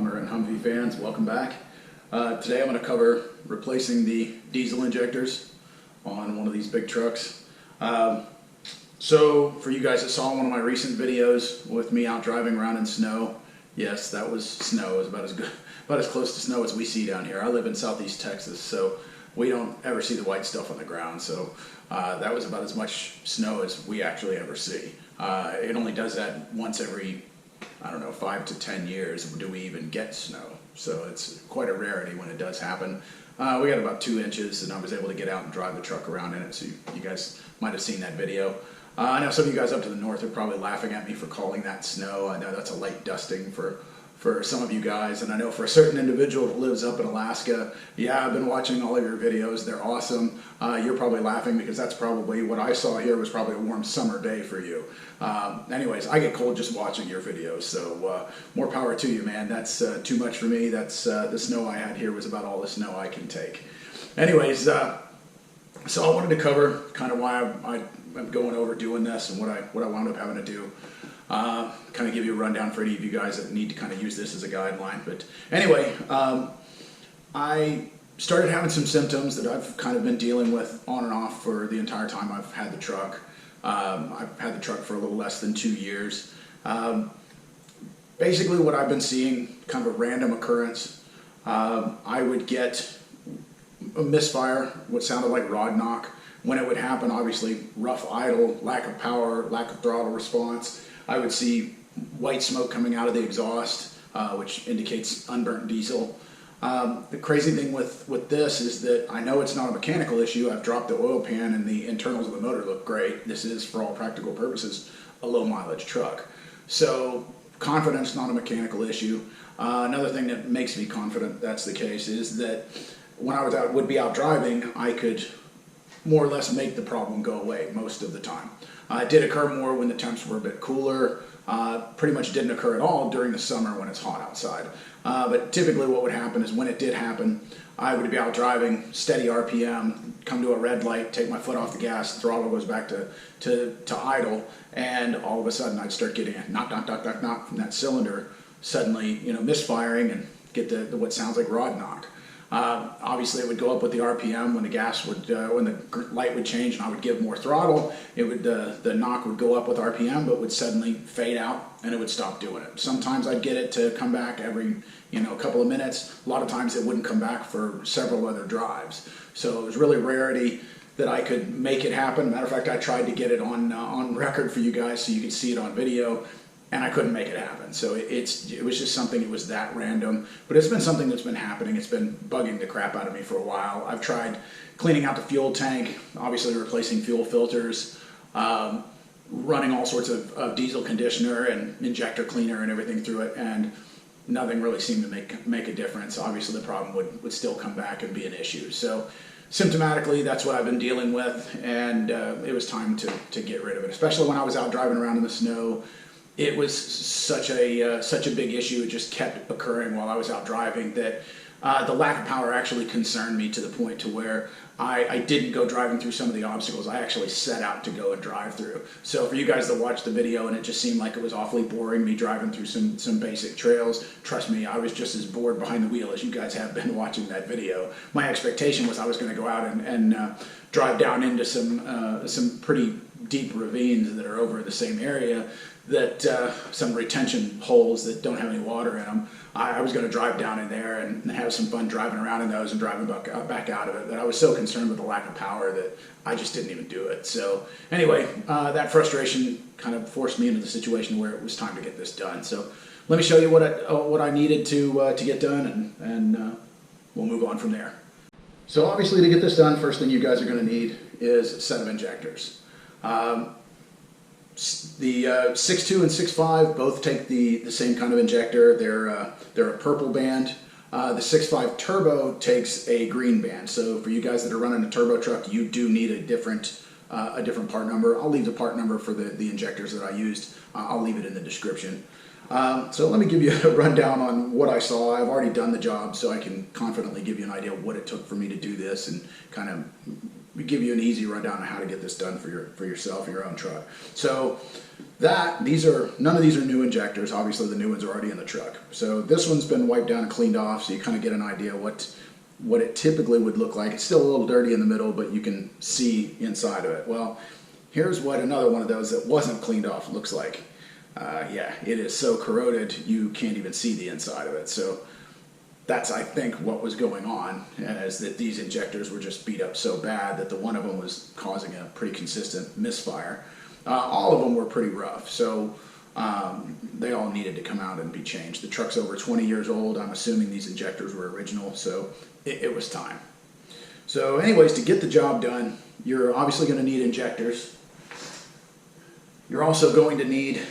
Hummer and Humvee fans, welcome back. Today I'm going to cover replacing the diesel injectors on one of these big trucks. So for you guys that saw one of my recent videos with me out driving around in snow, yes, that was snow. It was about as close to snow as we see down here. I live in southeast Texas, so we don't ever see the white stuff on the ground. So that was about as much snow as we actually ever see. It only does that once every, I don't know, 5 to 10 years do we even get snow. So it's quite a rarity when it does happen. We got about 2 inches and I was able to get out and drive the truck around in it. So you guys might have seen that video. I know some of you guys up to the north are probably laughing at me for calling that snow. I know that's a light dusting for some of you guys, and I know for a certain individual that lives up in Alaska, yeah, I've been watching all of your videos. They're awesome. You're probably laughing because that's probably what I saw here was probably a warm summer day for you. Anyways, I get cold just watching your videos, so more power to you, man. That's too much for me. That's the snow I had here was about all the snow I can take. Anyways, so I wanted to cover kind of why I'm going over doing this and what I wound up having to do. Kind of give you a rundown for any of you guys that need to kind of use this as a guideline. But anyway, I started having some symptoms that I've kind of been dealing with on and off for the entire time I've had the truck. I've had the truck for a little less than 2 years. Basically what I've been seeing, kind of a random occurrence, I would get a misfire, what sounded like rod knock. When it would happen, obviously rough idle, lack of power, lack of throttle response. I would see white smoke coming out of the exhaust, which indicates unburnt diesel. The crazy thing with this is that I know it's not a mechanical issue. I've dropped the oil pan and the internals of the motor look great. This is, for all practical purposes, a low mileage truck. So confidence, not a mechanical issue. Another thing that makes me confident that's the case is that when I would be out driving, I could more or less make the problem go away most of the time. It did occur more when the temps were a bit cooler. Pretty much didn't occur at all during the summer when it's hot outside. But typically what would happen is when it did happen, I would be out driving, steady RPM, come to a red light, take my foot off the gas, throttle goes back to idle, and all of a sudden I'd start getting a knock, knock, knock, knock, knock from that cylinder, suddenly, misfiring and get the what sounds like rod knock. Obviously it would go up with the RPM when the gas would, when the light would change and I would give more throttle, it would, the knock would go up with RPM but would suddenly fade out and it would stop doing it. Sometimes I'd get it to come back every, a couple of minutes. A lot of times it wouldn't come back for several other drives. So it was really rarity that I could make it happen. Matter of fact, I tried to get it on record for you guys so you could see it on video. And I couldn't make it happen. So it was just something, it was that random. But it's been something that's been happening. It's been bugging the crap out of me for a while. I've tried cleaning out the fuel tank, obviously replacing fuel filters, running all sorts of diesel conditioner and injector cleaner and everything through it, and nothing really seemed to make a difference. Obviously the problem would still come back and be an issue. So symptomatically, that's what I've been dealing with, and it was time to get rid of it, especially when I was out driving around in the snow. It was such a big issue. It just kept occurring while I was out driving that the lack of power actually concerned me to the point to where I didn't go driving through some of the obstacles I actually set out to go and drive through. So for you guys that watched the video and it just seemed like it was awfully boring me driving through some basic trails, trust me, I was just as bored behind the wheel as you guys have been watching that video. My expectation was I was going to go out and drive down into some pretty deep ravines that are over the same area, that some retention holes that don't have any water in them. I was going to drive down in there and have some fun driving around in those and driving back out of it, but I was so concerned with the lack of power that I just didn't even do it. So anyway, that frustration kind of forced me into the situation where it was time to get this done. So let me show you what I needed to get done, and we'll move on from there. So obviously to get this done, first thing you guys are going to need is a set of injectors. The 6.2 and 6.5 both take the same kind of injector. They're a purple band. The 6.5 turbo takes a green band. So for you guys that are running a turbo truck, you do need a different part number. I'll leave the part number for the injectors that I used. I'll leave it in the description. So let me give you a rundown on what I saw. I've already done the job, so I can confidently give you an idea of what it took for me to do this and kind of give you an easy rundown on how to get this done for yourself, your own truck. So None of these are new injectors. Obviously the new ones are already in the truck. So this one's been wiped down and cleaned off, so you kind of get an idea what it typically would look like. It's still a little dirty in the middle, but you can see inside of it. Well, here's what another one of those that wasn't cleaned off looks like. Yeah, it is so corroded you can't even see the inside of it. So that's, I think, what was going on, is that these injectors were just beat up so bad that the one of them was causing a pretty consistent misfire. All of them were pretty rough, so they all needed to come out and be changed. The truck's over 20 years old. I'm assuming these injectors were original, so it was time. So anyways, to get the job done, you're obviously going to need injectors. You're also going to need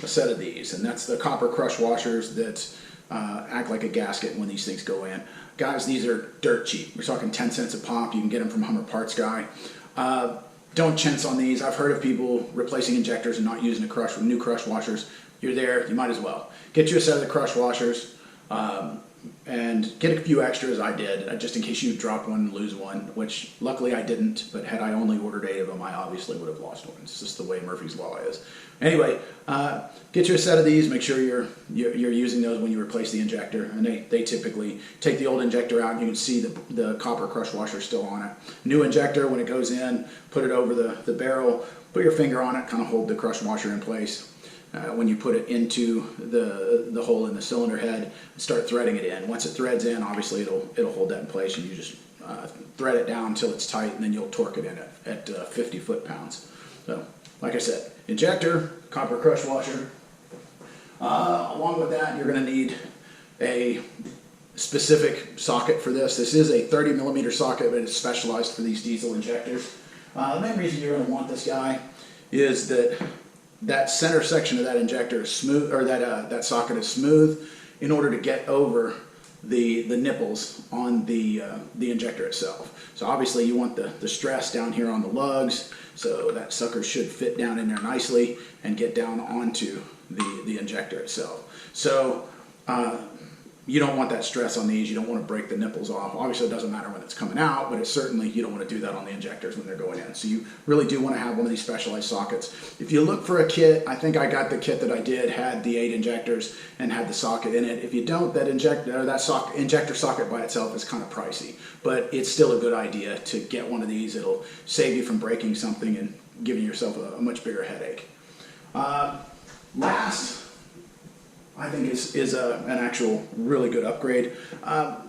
a set of these, and that's the copper crush washers that act like a gasket when these things go in. Guys, these are dirt cheap. We're talking 10 cents a pop. You can get them from Hummer Parts Guy. Don't chintz on these. I've heard of people replacing injectors and not using new crush washers. You're there, you might as well. Get you a set of the crush washers and get a few extras. I did, just in case you drop one and lose one, which luckily I didn't, but had I only ordered 8 of them, I obviously would have lost one. It's just the way Murphy's Law is. Anyway, get you a set of these. Make sure you're using those when you replace the injector. And they typically take the old injector out and you can see the copper crush washer still on it. New injector, when it goes in, put it over the barrel, put your finger on it, kind of hold the crush washer in place. When you put it into the hole in the cylinder head, start threading it in. Once it threads in, obviously it'll hold that in place, and you just thread it down until it's tight, and then you'll torque it in at 50 foot-pounds. So, like I said, injector, copper crush washer. Along with that, you're going to need a specific socket for this. This is a 30 millimeter socket, but it's specialized for these diesel injectors. The main reason you're going to want this guy is that center section of that injector is smooth, or that socket is smooth, in order to get over the nipples on the injector itself. So obviously you want the stress down here on the lugs, so that sucker should fit down in there nicely and get down onto the injector itself. So you don't want that stress on these. You don't want to break the nipples off. Obviously it doesn't matter when it's coming out, but it's certainly, you don't want to do that on the injectors when they're going in. So you really do want to have one of these specialized sockets. If you look for a kit, I think I got the kit that I did, had the 8 injectors and had the socket in it. If you don't, that injector socket by itself is kind of pricey, but it's still a good idea to get one of these. It'll save you from breaking something and giving yourself a much bigger headache. Last, I think is an actual really good upgrade.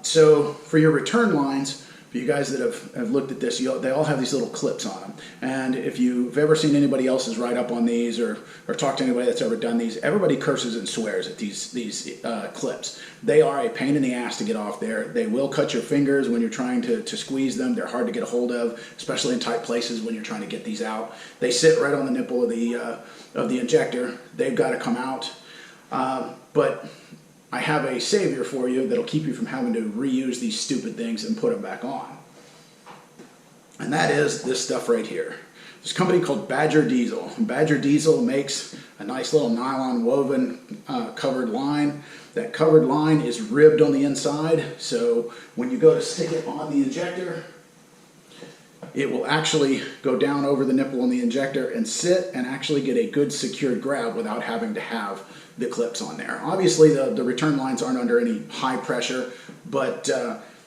So for your return lines, for you guys that have looked at this, they all have these little clips on them. And if you've ever seen anybody else's write-up on these, or talked to anybody that's ever done these, everybody curses and swears at these clips. They are a pain in the ass to get off there. They will cut your fingers when you're trying to squeeze them. They're hard to get a hold of, especially in tight places when you're trying to get these out. They sit right on the nipple of the injector. They've got to come out. But I have a savior for you that'll keep you from having to reuse these stupid things and put them back on. And that is this stuff right here. There's a company called Badger Diesel. Badger Diesel makes a nice little nylon woven covered line. That covered line is ribbed on the inside, so when you go to stick it on the injector, it will actually go down over the nipple on the injector and sit and actually get a good secured grab without having to have the clips on there. Obviously the return lines aren't under any high pressure, but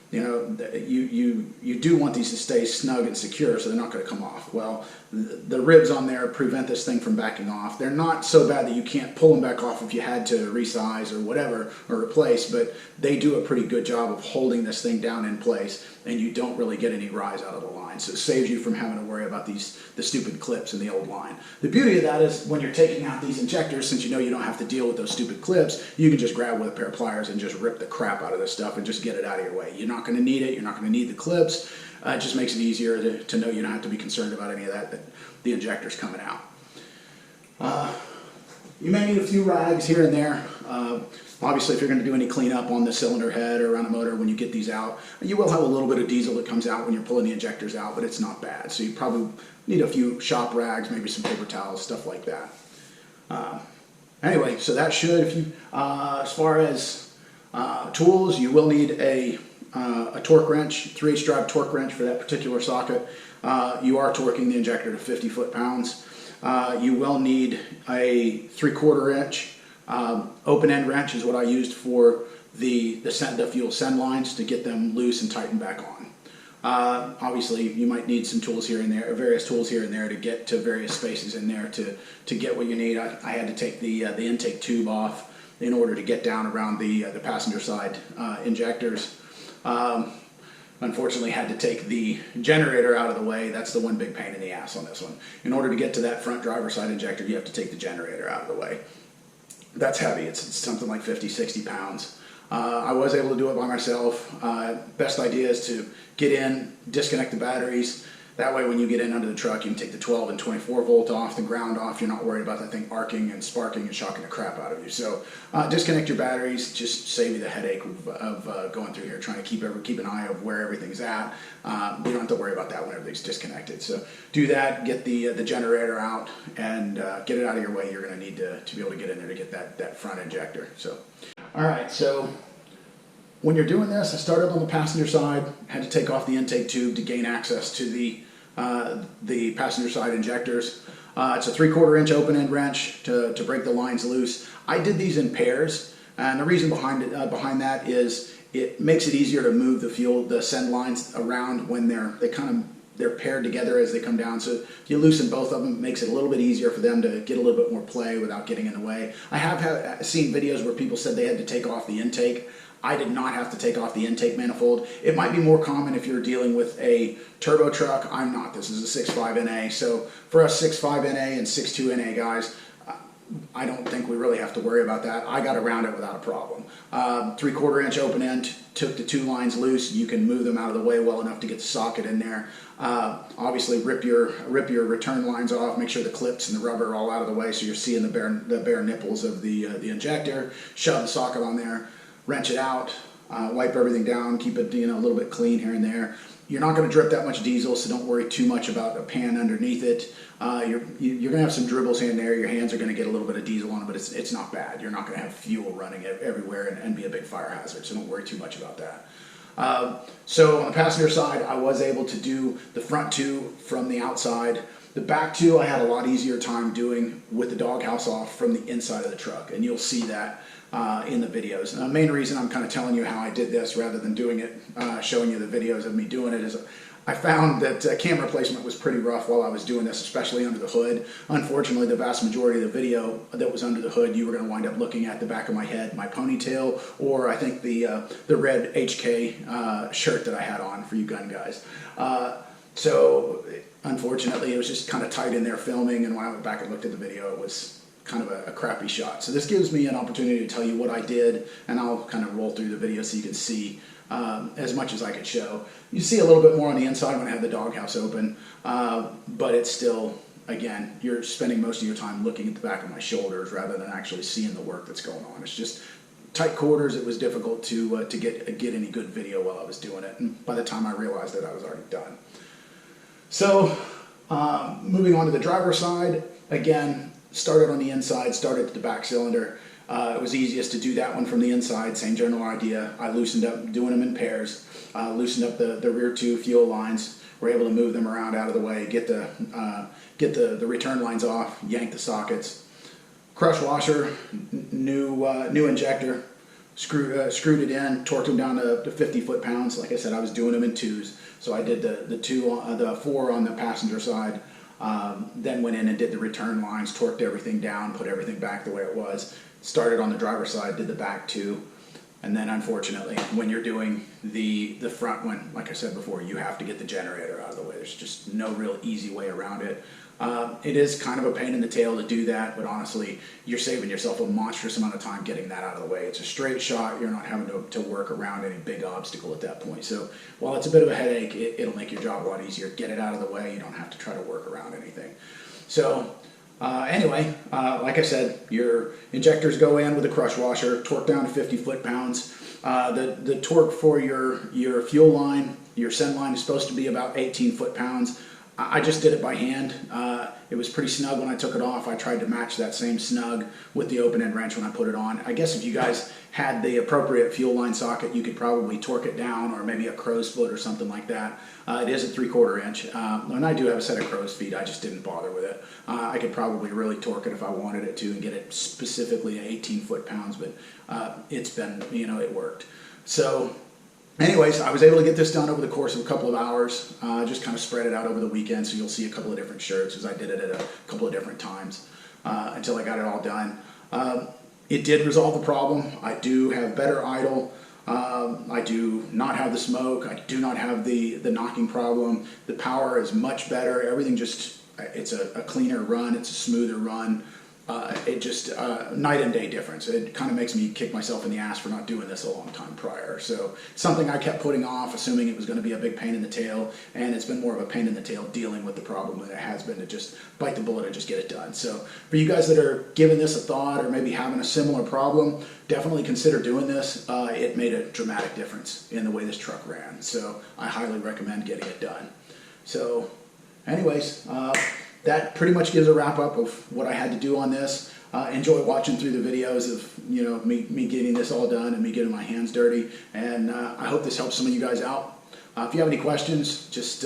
you know, you do want these to stay snug and secure so they're not going to come off. Well, the ribs on there prevent this thing from backing off. They're not so bad that you can't pull them back off if you had to resize or whatever or replace, but they do a pretty good job of holding this thing down in place, and you don't really get any rise out of the line. So it saves you from having to worry about the stupid clips in the old line. The beauty of that is when you're taking out these injectors, since you know you don't have to deal with those stupid clips, you can just grab with a pair of pliers and just rip the crap out of this stuff and just get it out of your way. You're not going to need it. You're not going to need the clips. It just makes it easier to know you don't have to be concerned about any of that the injector's coming out. You may need a few rags here and there. Obviously, if you're going to do any cleanup on the cylinder head or around a motor when you get these out, you will have a little bit of diesel that comes out when you're pulling the injectors out, but it's not bad. So you probably need a few shop rags, maybe some paper towels, stuff like that. Anyway, so that should, as far as tools, you will need a torque wrench, 3/8 drive torque wrench for that particular socket. You are torquing the injector to 50 foot-pounds. you will need a 3/4 inch open end wrench is what I used for the fuel send lines to get them loose and tightened back on. Obviously, you might need some tools here and there, various tools here and there to get to various spaces in there to get what you need. I had to take the intake tube off in order to get down around the passenger side injectors. Unfortunately, had to take the generator out of the way. That's the one big pain in the ass on this one. In order to get to that front driver's side injector, you have to take the generator out of the way. That's heavy. It's something like 50, 60 pounds. I was able to do it by myself. Best idea is to get in, disconnect the batteries. That way when you get in under the truck, you can take the 12 and 24 volt off, the ground off. You're not worried about that thing arcing and sparking and shocking the crap out of you. So disconnect your batteries, just save you the headache of going through here, trying to keep an eye of where everything's at. You don't have to worry about that when everything's disconnected. So do that, get the generator out, and get it out of your way. You're going to need to be able to get in there to get that front injector. So, all right, so when you're doing this, I started on the passenger side, had to take off the intake tube to gain access to the passenger side injectors. It's a 3/4 inch open end wrench to break the lines loose. I did these in pairs, and the reason behind that is it makes it easier to move the send lines around when they're paired together as they come down. So if you loosen both of them, it makes it a little bit easier for them to get a little bit more play without getting in the way. I have seen videos where people said they had to take off the intake. I did not have to take off the intake manifold. It might be more common if you're dealing with a turbo truck. I'm not. This is a 6.5 NA. So for us 6.5 NA and 6.2 NA guys, I don't think we really have to worry about that. I got around it without a problem. 3/4 inch open end, took the two lines loose. You can move them out of the way well enough to get the socket in there. Obviously rip your return lines off, make sure the clips and the rubber are all out of the way so you're seeing the bare nipples of the injector. Shove the socket on there, wrench it out, wipe everything down, keep it a little bit clean here and there. You're not going to drip that much diesel, so don't worry too much about a pan underneath it. You're going to have some dribbles here and there. Your hands are going to get a little bit of diesel on it, but it's not bad. You're not going to have fuel running everywhere and be a big fire hazard, so don't worry too much about that. So on the passenger side, I was able to do the front two from the outside. The back two I had a lot easier time doing with the doghouse off from the inside of the truck, and you'll see that in the videos. And the main reason I'm kind of telling you how I did this rather than doing it, showing you the videos of me doing it, is I found that camera placement was pretty rough while I was doing this, especially under the hood. Unfortunately, the vast majority of the video that was under the hood, you were going to wind up looking at the back of my head, my ponytail, or I think the red HK shirt that I had on for you gun guys. So unfortunately, it was just kind of tight in there filming, and when I went back and looked at the video, it was kind of a crappy shot. So this gives me an opportunity to tell you what I did, and I'll kind of roll through the video so you can see as much as I could show. You see a little bit more on the inside when I have the doghouse open, but it's still, again, you're spending most of your time looking at the back of my shoulders rather than actually seeing the work that's going on. It's just tight quarters. It was difficult to get any good video while I was doing it, and by the time I realized that, I was already done. So moving on to the driver's side, again, started on the inside, started at the back cylinder. It was easiest to do that one from the inside, same general idea. I loosened up, doing them in pairs, loosened up the rear two fuel lines, were able to move them around out of the way, get the return lines off, yank the sockets. Crush washer, new injector, screwed it in, torqued them down to 50 foot-pounds. Like I said, I was doing them in twos, so I did the 4 on the passenger side. Then went in and did the return lines, torqued everything down, put everything back the way it was. Started on the driver's side, did the back two, and then unfortunately, when you're doing the front one, like I said before, you have to get the generator out of the way. There's just no real easy way around it. It is kind of a pain in the tail to do that, but honestly, you're saving yourself a monstrous amount of time getting that out of the way. It's a straight shot. You're not having to work around any big obstacle at that point. So while it's a bit of a headache, it'll make your job a lot easier. Get it out of the way. You don't have to try to work around anything. So anyway, like I said, your injectors go in with a crush washer, torque down to 50 foot-pounds. The torque for your fuel line, your send line, is supposed to be about 18 foot-pounds. I just did it by hand. It was pretty snug when I took it off. I tried to match that same snug with the open end wrench when I put it on. I guess if you guys had the appropriate fuel line socket, you could probably torque it down, or maybe a crow's foot or something like that. It is a 3/4 inch, and I do have a set of crow's feet. I just didn't bother with it. I could probably really torque it if I wanted it to and get it specifically to 18 foot-pounds, but it's been, it worked. So anyways, I was able to get this done over the course of a couple of hours. Just kind of spread it out over the weekend, so you'll see a couple of different shirts as I did it at a couple of different times until I got it all done. It did resolve the problem. I do have better idle. I do not have the smoke. I do not have the knocking problem. The power is much better. Everything just, it's a cleaner run. It's a smoother run. It just, night and day difference. It kind of makes me kick myself in the ass for not doing this a long time prior. So something I kept putting off, assuming it was going to be a big pain in the tail, and it's been more of a pain in the tail dealing with the problem than it has been to just bite the bullet and just get it done. So for you guys that are giving this a thought or maybe having a similar problem, definitely consider doing this. It made a dramatic difference in the way this truck ran. So I highly recommend getting it done. So anyways, that pretty much gives a wrap up of what I had to do on this. Enjoy watching through the videos of me getting this all done and me getting my hands dirty. And I hope this helps some of you guys out. If you have any questions, just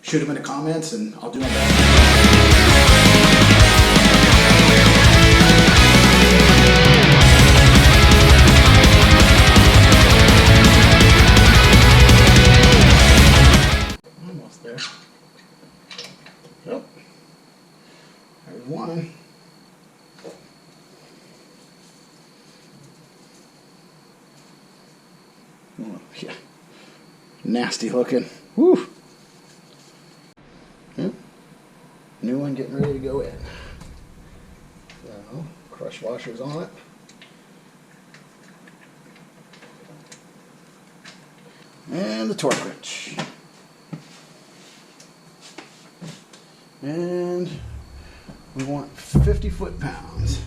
shoot them in the comments and I'll do my best. Almost there. Yep. There's one. Oh, yeah. Nasty looking. Woo. Yep. New one getting ready to go in. So, crush washers on it. And the torque wrench. And we want 50 foot-pounds.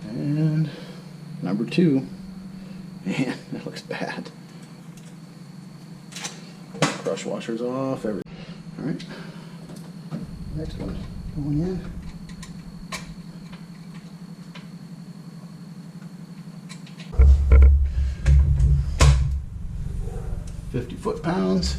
And number 2. Man, that looks bad. Crush washers off, everything. All right. Next one going in. $50 foot-pounds.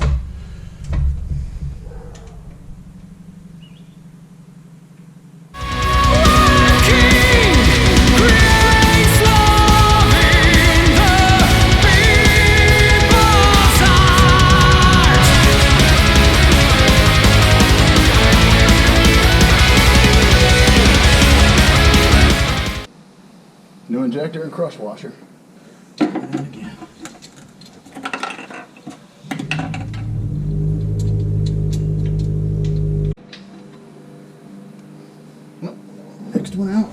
New injector and crush washer. And again. Next one out.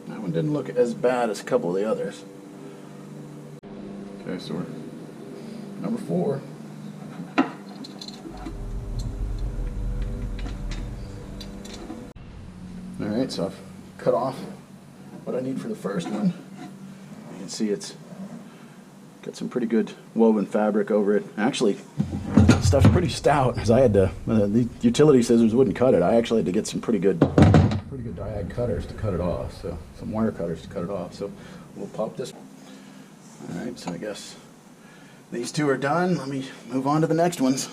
That one didn't look as bad as a couple of the others. Okay, so we're number 4. Alright, so I've cut off what I need for the first one. You can see it's got some pretty good woven fabric over it. Actually, stuff's pretty stout, because I had to, the utility scissors wouldn't cut it. I actually had to get some pretty good diag cutters to cut it off, so some wire cutters to cut it off. So we'll pop this. Alright, so I guess these 2 are done. Let me move on to the next ones.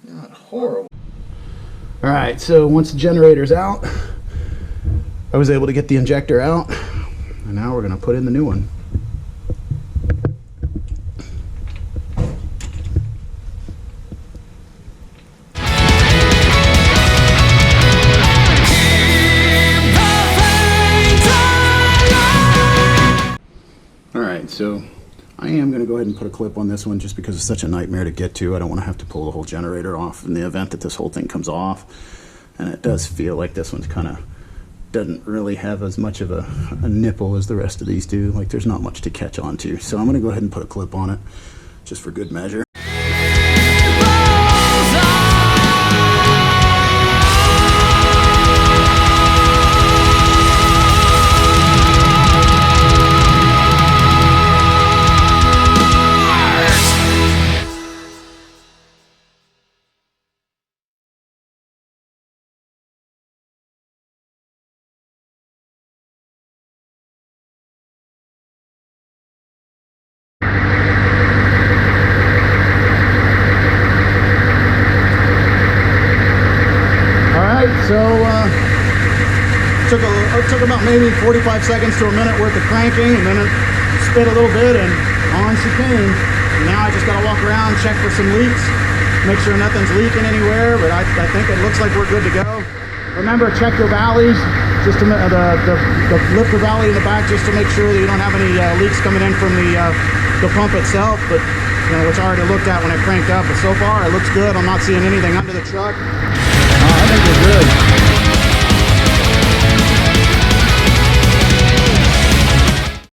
Not horrible. Alright, so once the generator's out, I was able to get the injector out, and now we're going to put in the new one. Alright, so I am going to go ahead and put a clip on this one just because it's such a nightmare to get to. I don't want to have to pull the whole generator off in the event that this whole thing comes off. And it does feel like this one's kind of doesn't really have as much of a nipple as the rest of these do. Like there's not much to catch onto. So I'm going to go ahead and put a clip on it just for good measure. So it took about maybe 45 seconds to a minute worth of cranking, and then it spit a little bit, and on she came. Now I just got to walk around, check for some leaks, make sure nothing's leaking anywhere, but I think it looks like we're good to go. Remember, check your valleys, just to the lifter valley in the back, just to make sure that you don't have any leaks coming in from the pump itself, but which I already looked at when I cranked up. But so far it looks good. I'm not seeing anything under the truck. I think we're good.